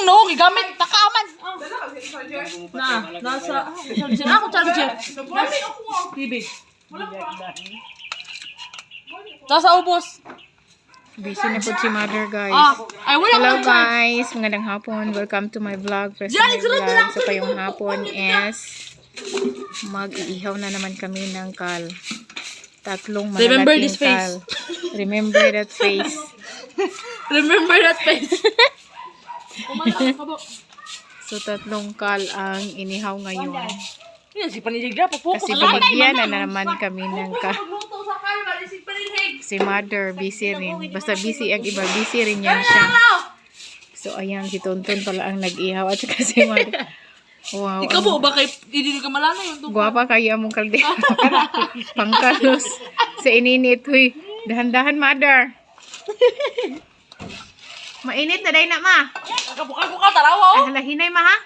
no, gigamit takaman. Nasa ako charger. TV. Nasa ubos. Busy na po si mother, guys. Ay wala Hello ko charge. guys, magandang hapon. Welcome to my vlog. First my vlog. So kayong hapon is mag-iihaw na naman kami ng kal. Tatlong Remember malalaking this face. kal. Remember that face. Remember that face. So tatlong kal ang inihaw ngayon. Yan si Panilig na po. Kasi babagyan na naman kami ng kal. Magluto sa kal, si Panilig. Si mother busy rin. Basta busy ang iba, busy rin yan siya. So ayan, si Tonton pala ang nag-ihaw at saka si mother. Wow. Ikaw po ba kay hindi ka malala yung tungkol? Guwapa kaya mong kaldero. Pangkalos. Sa ininit. Huy, dahan-dahan mother. Mainit na day na ma. Kabukal-bukal tarawa oh. Halahinay ma ha.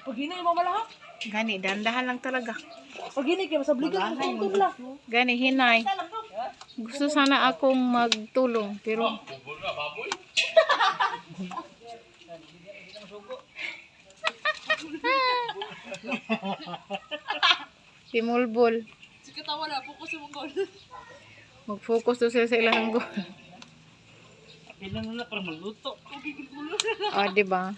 Pag hinay mo malaha. Gani, dahan-dahan lang talaga. Pag hinay kayo sa bligan mo tungkol lang. Gani, hinay. Gusto sana akong magtulong. Pero Pimulbol. Sige tawa na po ko sa mga goal. Mag-focus to sila sa ilang goal. Bilang na para magluto. O, diba?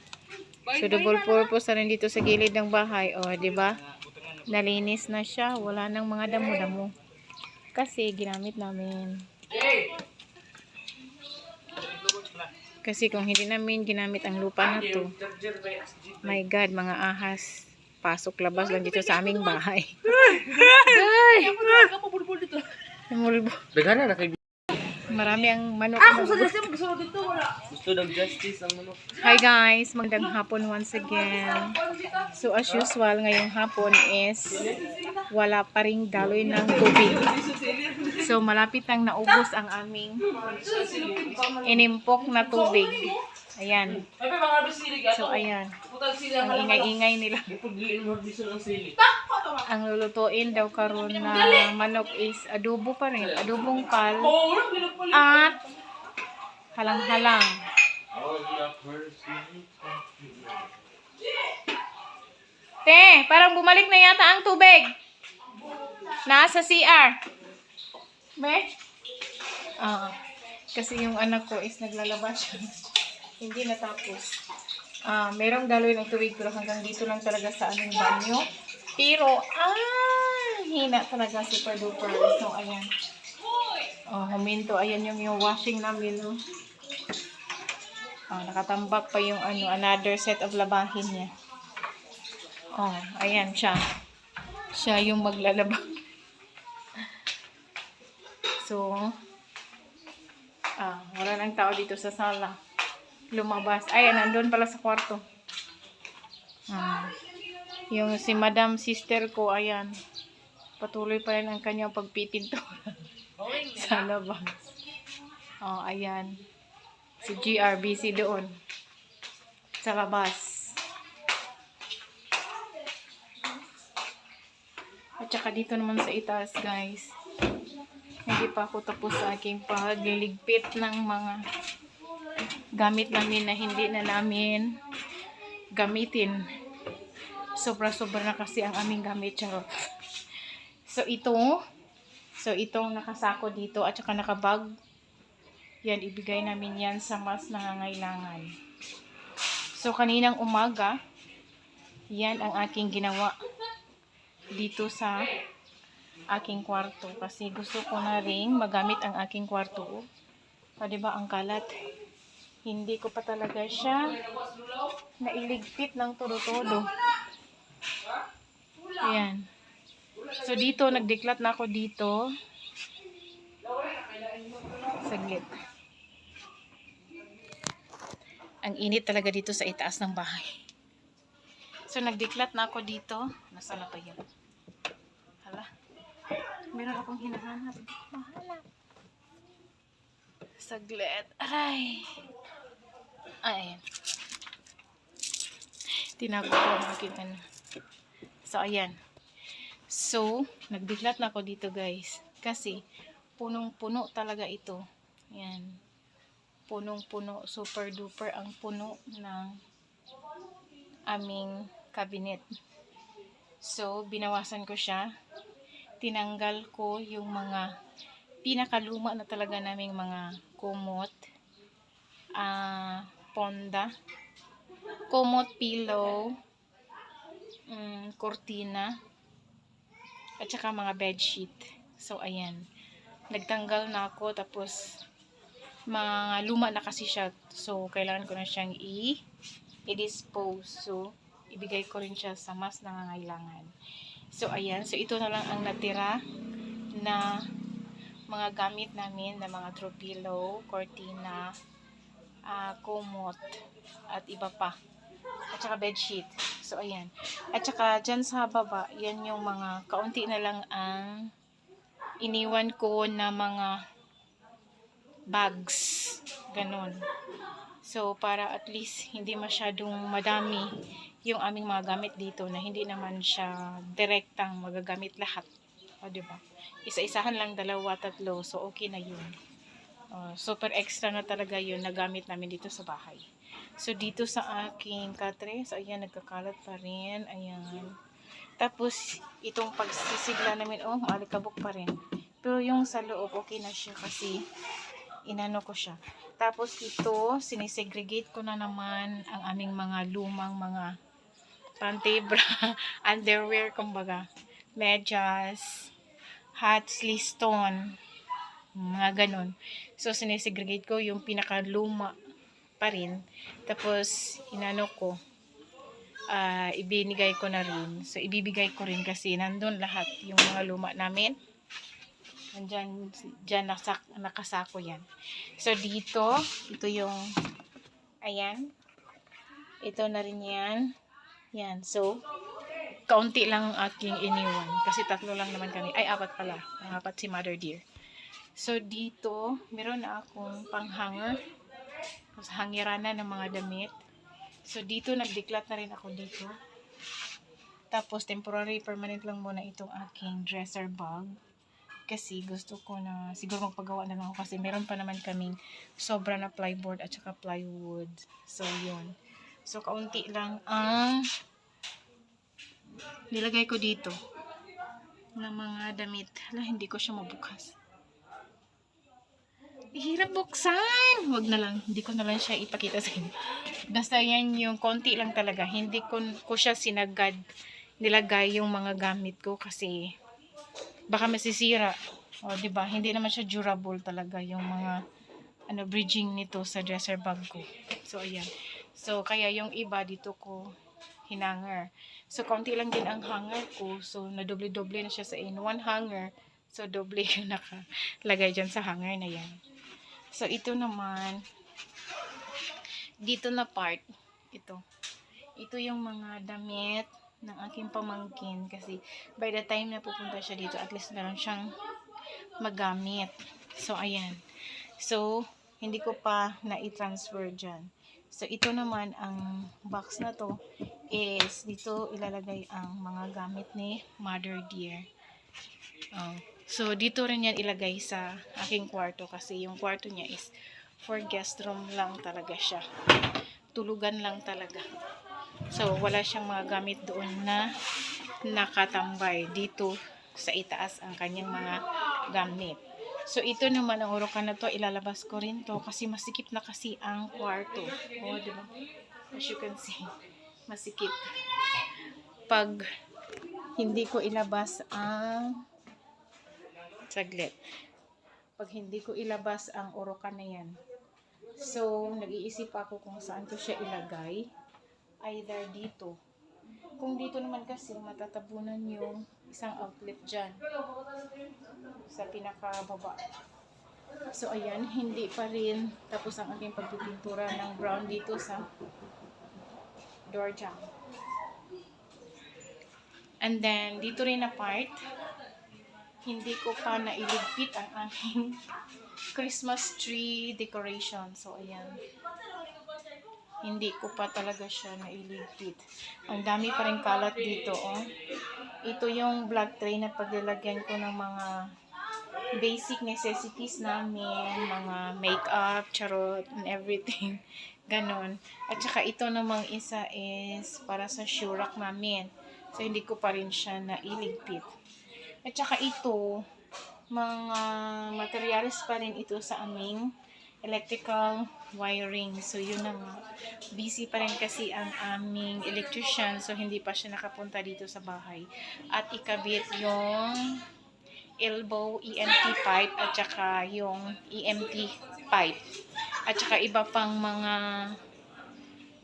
So, double purpose na rin dito sa gilid ng bahay. O, diba? Nalinis na siya. Wala nang mga damo-damo. Kasi, ginamit namin. Kasi kung hindi namin ginamit ang lupa na to, my God, mga ahas. Pasok labas lang dito sa aming bahay. Ay! Mulbo. Dagana na kay Marami ang manok. Kung sa dito magsunod dito wala. gusto ng justice ang manok. Hi guys, magandang hapon once again. So as usual, ngayong hapon is wala pa ring daloy ng tubig. So malapit nang naubos ang aming inimpok na tubig. Ayan. So ayan. Ang ingay-ingay nila. Ang lulutuin daw karon na manok is adobo pa rin. Adobong kal at halang-halang. Te, parang bumalik na yata ang tubig. Nasa CR. Me? Kasi yung anak ko is naglalabas siya. Hindi natapos. Merong daloy ng tubig pero hanggang dito lang talaga sa aming banyo. Pero, hina talaga super duper. So, ayan. Huminto. Ayan yung washing namin. No? Nakatambak pa yung another set of labahin niya. Ayan siya. Siya yung maglalaba. So, wala nang tao dito sa sala. Lumabas. Ay, nandun pala sa kwarto. Yung si madam sister ko, ayan. Patuloy pa rin ang kanyang pagpipinto sa labas. Ayan. Si GRBC doon. Sa labas. At saka dito naman sa itaas, guys. Hindi pa ako tapos sa aking pagliligpit ng mga gamit namin na hindi na namin gamitin. Sobra-sobra na kasi ang aming gamit, charot. So itong nakasako dito at saka nakabag, yan, ibigay namin yan sa mas nangangailangan. So kaninang umaga, yan ang aking ginawa dito sa aking kwarto. Kasi gusto ko na rin magamit ang aking kwarto. Diba ang kalat? Hindi ko pa talaga siya nailigpit ng todo-todo. Ayan. So, dito, nagdiklat na ako dito. Saglit. Ang init talaga dito sa itaas ng bahay. So, nagdiklat na ako dito. Nasaan na pa yun? Hala. Meron akong hinahanap. Mahanap. Saglit. Aray. Ayan. Tinago ko ang aking ano. So, ayan. So, nagdiklat na ako dito, guys. Kasi, punong-puno talaga ito. Ayan. Punong-puno. Super duper ang puno ng aming cabinet. So, binawasan ko siya. Tinanggal ko yung mga pinakaluma na talaga naming mga kumot, ponda, kumot, pillow, kortina, at saka mga bedsheet. So, ayan. Nagtanggal na ako, tapos mga luma na kasi siya. So, kailangan ko na siyang i-dispose. So, ibigay ko rin siya sa mas nangangailangan. So, ayan. So, ito na lang ang natira na mga gamit namin na mga throw pillow, cortina, kumot, at iba pa. At saka bedsheet. So, ayan. At saka, dyan sa baba, yan yung mga kaunti na lang ang iniwan ko na mga bags. Ganon. So, para at least hindi masyadong madami yung aming mga gamit dito na hindi naman siya direktang magagamit lahat. O, diba? Isa-isahan lang, 2, 3. So, okay na yun. Super extra na talaga yun na gamit namin dito sa bahay. So, dito sa aking katre, so, ayan, nagkakalat pa rin. Ayan. Tapos, itong pagsisigla namin, maalikabok pa rin. Pero yung sa loob, okay na siya kasi inano ko siya. Tapos, ito, sinisegregate ko na naman ang aming mga lumang mga panty, bra, underwear, kumbaga, medyas, hats, liston, mga ganon. So, sinisegregate ko yung pinakaluma pa rin. Tapos, inano ko, ibinigay ko na rin. So, ibibigay ko rin kasi nandun lahat yung mga luma namin. Diyan nakasako yan. So, dito, ito yung, ayan. Ito na rin yan. Yan. So, kaunti lang ang aking iniwan. Kasi 3 lang naman kami. Ay, 4 pala. Ang 4 si Mother Dear. So, dito, meron na akong pang-hanger. Tapos, hangiranan ng mga damit. So, dito, nagdiklat na rin ako dito. Tapos, temporary, permanent lang muna itong aking dresser bag. Kasi, gusto ko na, siguro magpagawa na lang ako kasi meron pa naman kaming sobra na plyboard at saka plywood. So, yun. So, kaunti lang ang nilagay ko dito ng mga damit. Hala, hindi ko siya mabukas. Hirap buksan. Wag na lang. Hindi ko na lang siya ipakita sa inyo. Basta yan yung konti lang talaga. Hindi ko siya sinagad nilagay yung mga gamit ko kasi baka masisira. O, diba? Hindi naman siya durable talaga yung mga bridging nito sa dresser bag ko. So, ayan. So, kaya yung iba dito ko hinanger. So, konti lang din ang hanger ko. So, nadoble-doble na siya sa in one hanger. So, doble yung nakalagay dyan sa hanger na yan. So, ito naman, dito na part, ito. Ito yung mga damit ng aking pamangkin kasi by the time na pupunta siya dito, at least meron siyang magamit. So, ayan. So, hindi ko pa na-transfer dyan. So, ito naman, ang box na to is dito ilalagay ang mga gamit ni Mother Dear. So, dito rin yan ilagay sa aking kwarto kasi yung kwarto niya is for guest room lang talaga siya. Tulugan lang talaga. So, wala siyang mga gamit doon na nakatambay. Dito sa itaas ang kanyang mga gamit. So, ito naman ang urukan na to, ilalabas ko rin to kasi masikip na kasi ang kwarto. O, diba? As you can see, masikip. Pag hindi ko ilabas ang saglit. Pag hindi ko ilabas ang urukan na yan. So, nag-iisip ako kung saan ko siya ilagay. Either dito. Kung dito naman kasi, matatabunan yung isang outlet dyan. Sa pinakababa. So, ayan. Hindi pa rin tapos ang aking pagpipintura ng brown dito sa door jamb. And then, dito rin na part, hindi ko pa nailigpit ang aking Christmas tree decoration. So, ayan. Hindi ko pa talaga siya nailigpit. Ang dami pa rin kalat dito, oh. Ito yung vlog tray na paglalagyan ko ng mga basic necessities namin, mga makeup, charot, and everything. Ganon. At saka ito namang isa is para sa shoe rack namin. So, hindi ko pa rin siya nailigpit. At saka ito, mga materials pa rin ito sa aming electrical wiring. So, yun na nga. Busy pa rin kasi ang aming electrician. So, hindi pa siya nakapunta dito sa bahay. At ikabit yung elbow EMT pipe at saka yung EMT pipe. At saka iba pang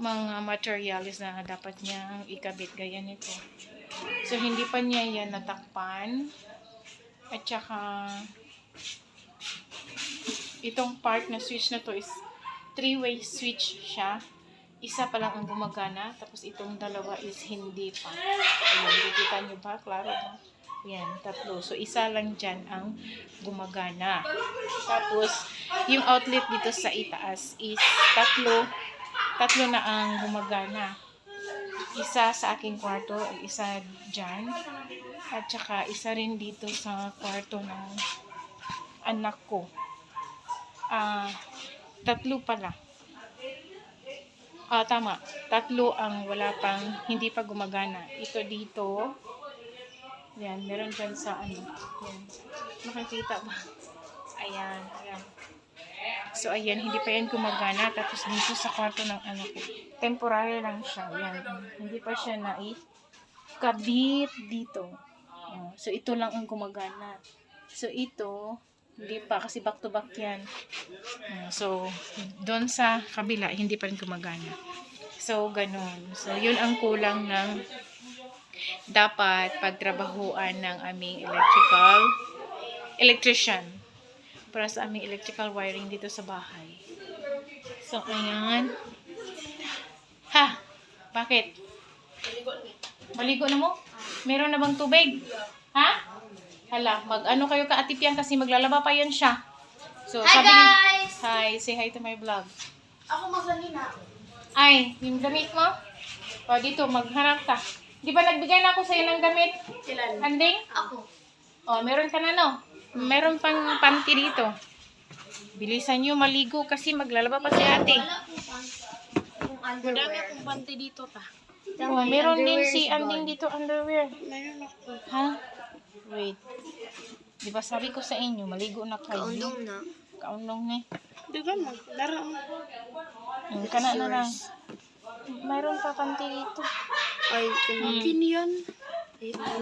mga materials na dapat niyang ikabit gaya nito. So, hindi pa niya yan natakpan. At saka itong part na switch na to is 3-way switch siya. Isa pa lang ang gumagana. Tapos itong dalawa is hindi pa. Ayan, kita nyo ba? Klaro ba? Yan, tatlo. So, isa lang dyan ang gumagana. Tapos, yung outlet dito sa itaas is tatlo na ang gumagana. Isa sa aking kwarto, isa dyan. At saka, isa rin dito sa kwarto ng anak ko. Tatlo pala. Tama. Tatlo ang wala pang, hindi pa gumagana. Ito dito. Yan, meron dyan sa ano. Yan. Makikita ba? Ayan, ayan. So, ayan, hindi pa yan gumagana. Tapos dito sa kwarto ng ano ko. Temporary lang siya. Yan. Hindi pa siya naikabit dito. So, ito lang ang gumagana. So, ito, hindi pa. Kasi back to back yan. So, doon sa kabila, hindi pa rin gumagana. So, ganun. So, yun ang kulang ng dapat pagtrabahuan ng aming electrician para sa aming electrical wiring dito sa bahay. So, ayan. Ha? Bakit? Maligo na mo? Meron na bang tubig? Ha? Hala, mag-ano kayo ka-atip yan kasi maglalaba pa yan siya. So, Hi sabi guys! Hi, say hi to my vlog. Ako magsalina. Ay, yung damit mo? O, dito, maghanap ka. Di ba nagbigay na ako sa'yo ng damit? Ilan? Handing? Ako. O, meron ka na, no? Meron pang panty dito. Bilisan nyo maligo kasi maglalaba pa si ate. Wala akong underwear. Madami akong panty dito ta. O, meron din si Anding dito underwear. Meron ako. Ha? Wait. Di ba sabi ko sa inyo, maligo na kayo. Kaundong na. Kaundong na. Di ba magdara mo? Kana na lang. Mayroon pa panty dito. Ay, kumakin yan.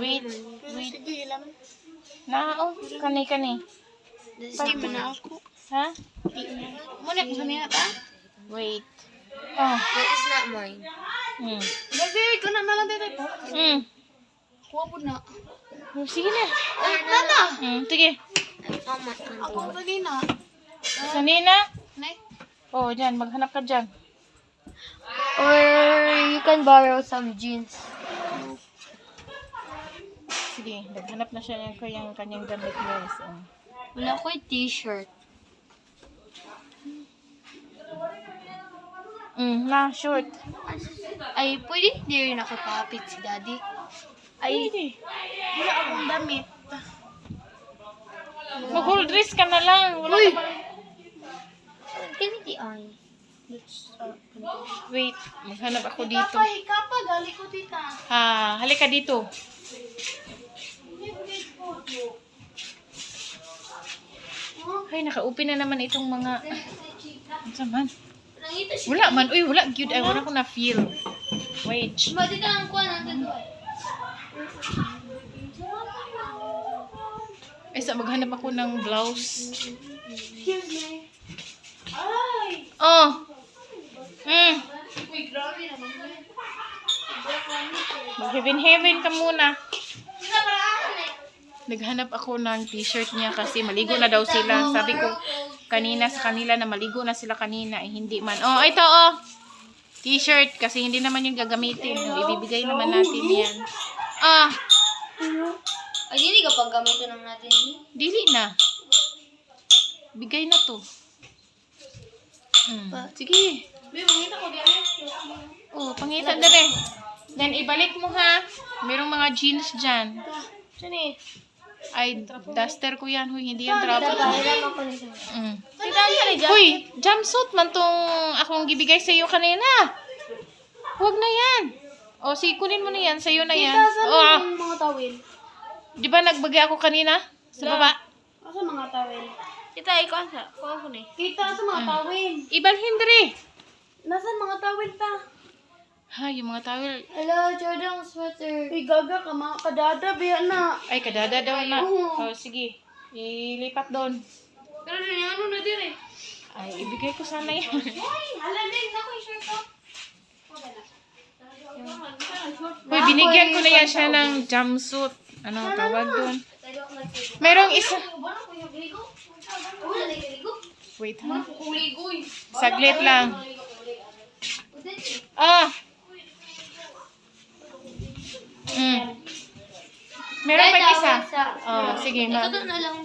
Wait. Sige, ilan. Na, kani. Sige, mana ako. Ha? Muna ko sanina ta? Wait. Oh. That is not mine. Lagi, ko na nalang dito. Kuha po na. Sige na. Ay, nana. Sige. Ako kanina. Kanina? Nay. Oh, dyan. Maghanap ka dyan. Or you can borrow some jeans. Sige. Naghanap na siya yung kanyang damit guys. Wala ko yung t-shirt. Na, short. Ay, pwede hindi rin ako kapit si daddy. Ay, Wala akong damit. Mag-hold dress ka na lang. Wala ka bang... ganiti ay. Wait. Maghanap ako dito. Hikapa, gali ko tita. Halika dito. Ay, naka-open na naman itong mga... Ano man? Nangita siya. Wala man. Uy, wala. Cute. Ay, wala ko na feel. Wait. Madi ka ang kuha ng tadoy. Ay, maghanap ako ng blouse. Excuse me. Ay! Oh! Uy, grabe naman yun. Mag-heaven ka muna. Sila paraan eh. Naghanap ako ng t-shirt niya kasi maligo na daw sila. Sabi ko kanina sa kanila na maligo na sila kanina. Eh, hindi man. Oh, ito oh! T-shirt kasi hindi naman yung gagamitin. Ibibigay naman natin yan. Ay, hindi ka pang gamitin ng natin. Dili na. Bigay na to. Sige. Be, mangita ko diyan. Oh, pangita na rin. Then, ibalik mo ha. Merong mga jeans dyan. Diyan eh. Ay, duster ko yan. Huy, hindi yan trapo. Hiram ako nito. Kita niya rin dyan. Huy, jumpsuit man tong akong gibigay sa iyo kanina. Huwag na yan. O, kunin mo na yan. Sa'yo na yan. Kita saan O, yung mga tawil? di ba nagbagay ako kanina? Sa baba? Asa mga tawil? Kita, ikaw sa. Kuha ko na eh. Kita sa mga tawil. Ibalhin diri. Nasaan mga tawil ta? Ha, yung mga towel. Hello, Jordan sweater. Uy, gaga ka, mga kadada, biya na. Ay, kadada daw na. Oo. O, sige. Ilipat doon. Pero ano na din eh. Ay, ibigay ko sana yan. Ay, alamin na ko yung shirt ko. Uy, binigyan ko na yan siya ng jumpsuit. Ano tawag doon? Merong isa. Wait ha. Saglit lang. Ah. Meron pa isa. Oh, sige. Ito na lang.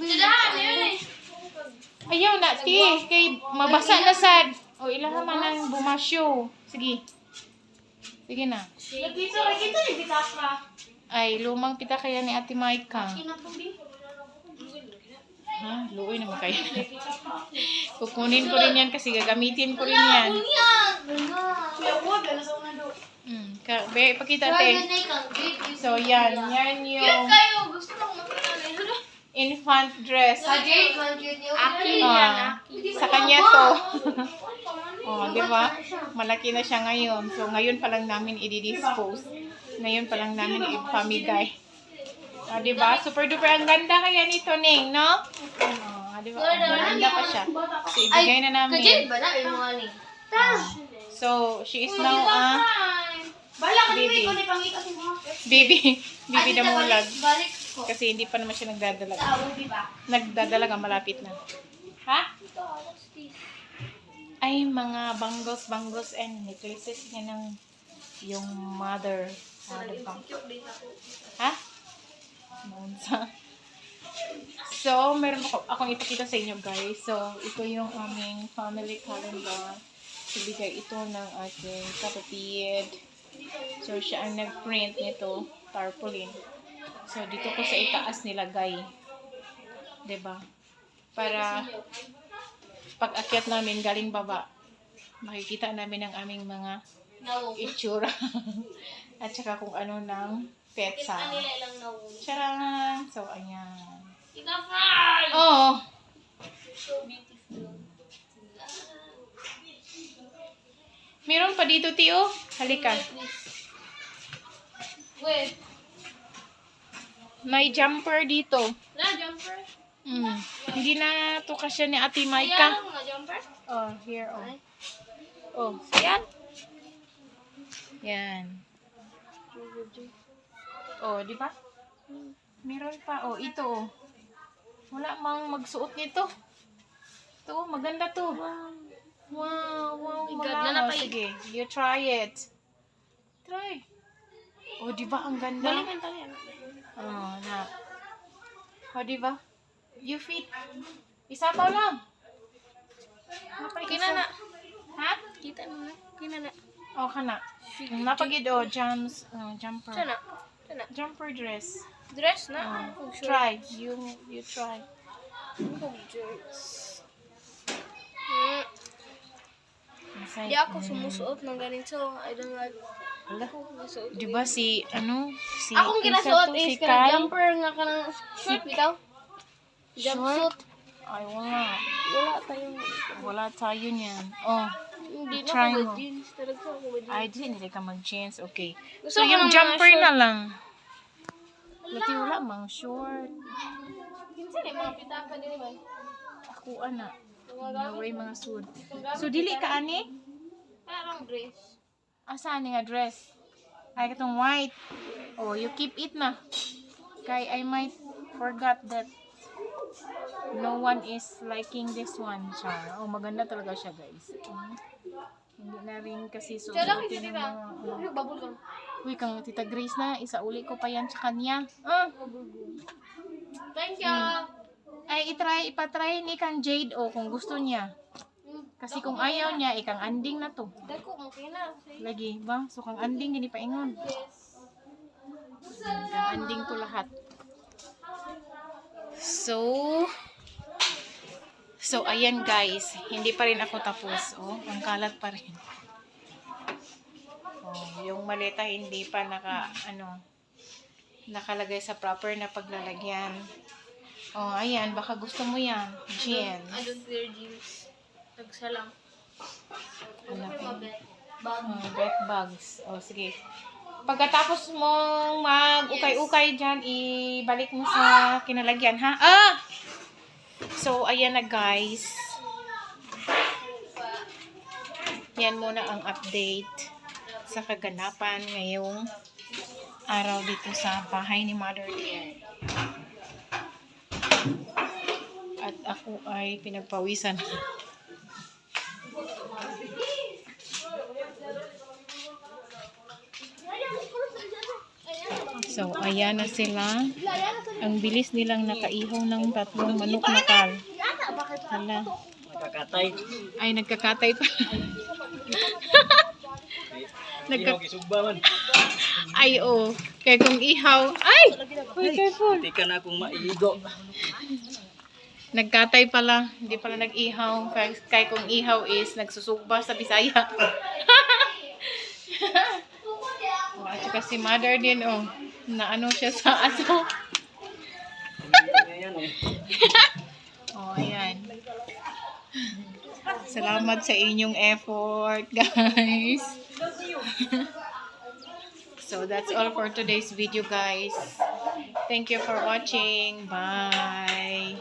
Ayaw na, ti. Kay mabasa na sad. O, ilaha man ang bumasyo. Sige. Sige na. Kita ni bitas ka. Ay, lumang pita kaya ni Ate Maika. Ha? Luoy naman kayo. Kukunin ko rin yan kasi gagamitin ko rin yan. Kuya, huwag, gala sa una do. Pakita te. So, yan. Yan yung Kayo, gusto ko makita na yun. infant dress. Akin Ah, sa kanya to. Oh, di ba? Malaki na siya ngayon. So, ngayon pa lang namin i-dispose. Ngayon pa lang namin i-pamigay. Ah, di ba? Super duper. Ang ganda kaya nito, Ning, no? Oh, di ba? Ang ganda pa siya. So, ibigay na namin. ba na yung mga ni? So, she is now Bala ka ni baby. ko ni pangita si mga. Baby damulag. Balik ko. Kasi hindi pa naman siya nagdadalag. Di ba? Nagdadalaga, malapit na. Ha? Ay, mga bangles and necklaces niya ng yung mother. Ano ba? Ha? Monsa. So, meron akong ipakita sa inyo, guys. So, ito yung aming family calendar. Ibigay ito ng aking kapatid. So, siya ang nag-print nito, tarpaulin. So, dito ko sa itaas nilagay. 'Di ba? Para pag akyat namin galing baba, makikita namin ang aming mga itsura. At saka kung ano ng petsa. Charan! So, ayan. Oh! Meron pa dito, Tio. Halika. Wait. May jumper dito. Na, jumper? Hindi na to kasya ni Ate Ayan, Maika. mga jumper? Oh, here, oh. Oh, ayan. Yan. Oh, di ba? Meron pa. Oh, ito, oh. Wala mang magsuot nito. Ito, oh, maganda to. Wow, wala. Oh, sige, you try it. Try. Oh, di ba ang ganda? Oh, na. Oh, di ba? You fit. Isa pa lang. Kina na. Ha? Kita na. Kina na. Oh, kana. Napagid oh, jumper. Sana. Sana. Jumper dress. Dress na. Oh, try. You try. Masaya. Di ako sumusuot ng ganito. I don't like. Ala. Ako sumusuot. Di ba si Akong isa kinasuot to, is si kana Kai? jumper nga kanang short bitaw. Jumpsuit. Ay, wala. Wala tayong Wala tayo niyan. Oh, hindi na Try ako mo. jeans. Talaga ako with jeans. ay, hindi ka mag-jeans. Okay. Gusto So, ko yung ng mga jumper short. na lang. Lati wala mang short. Kinsa ni mga pitaka dili ba? Ako, ana. Naway mga suit. So, dili ka, ani? Parang dress. Asa ni nga dress? Ay, katong white. Oh, you keep it na. Kay, I might forgot that no one is liking this one siya. Oh, maganda talaga siya, guys. Hindi na rin kasi susuotin ng mga... Babul ka. Uy, kang Tita Grace na. Isauli ko pa yan sa kanya. Thank you. Ay, ipatry ni kang Jade, oh, kung gusto niya. Kasi kung ayaw niya, ikang anding na to. Dako mo kina. Lagi, ba? So, kang anding, gini pa ingon. Kang anding ko lahat. So, ayan guys. Hindi pa rin ako tapos. Oh, ang kalat pa rin. Oh, yung maleta hindi pa nakalagay sa proper na paglalagyan. Oh, ayan. Baka gusto mo yan. Jeans. I don't wear jeans. Nagsalang. Ano pa? Back bags. Oh, sige. Pagkatapos mong mag-ukay-ukay dyan, ibalik mo sa kinalagyan, ha? Ah! So, ayan na guys. Yan muna ang update sa kaganapan ngayong araw dito sa bahay ni Mother Dear. At ako ay pinagpawisan. So, ayan na sila. Ang bilis nilang nakaihaw ng 3 manok na kal. Hala. Nakakatay. Ay, nagkakatay pa. Ay, oh. Kaya kung ihaw. Ay! Uy, careful. Hindi ka na akong maigo. Nagkatay pala. Hindi pala nag-ihaw. Kaya kung ihaw is nagsusugba sa Bisaya. Oh, at saka si Mother din, oh. Naano siya sa aso. Oh, ayan. Salamat sa inyong effort, guys. So, that's all for today's video, guys. Thank you for watching. Bye.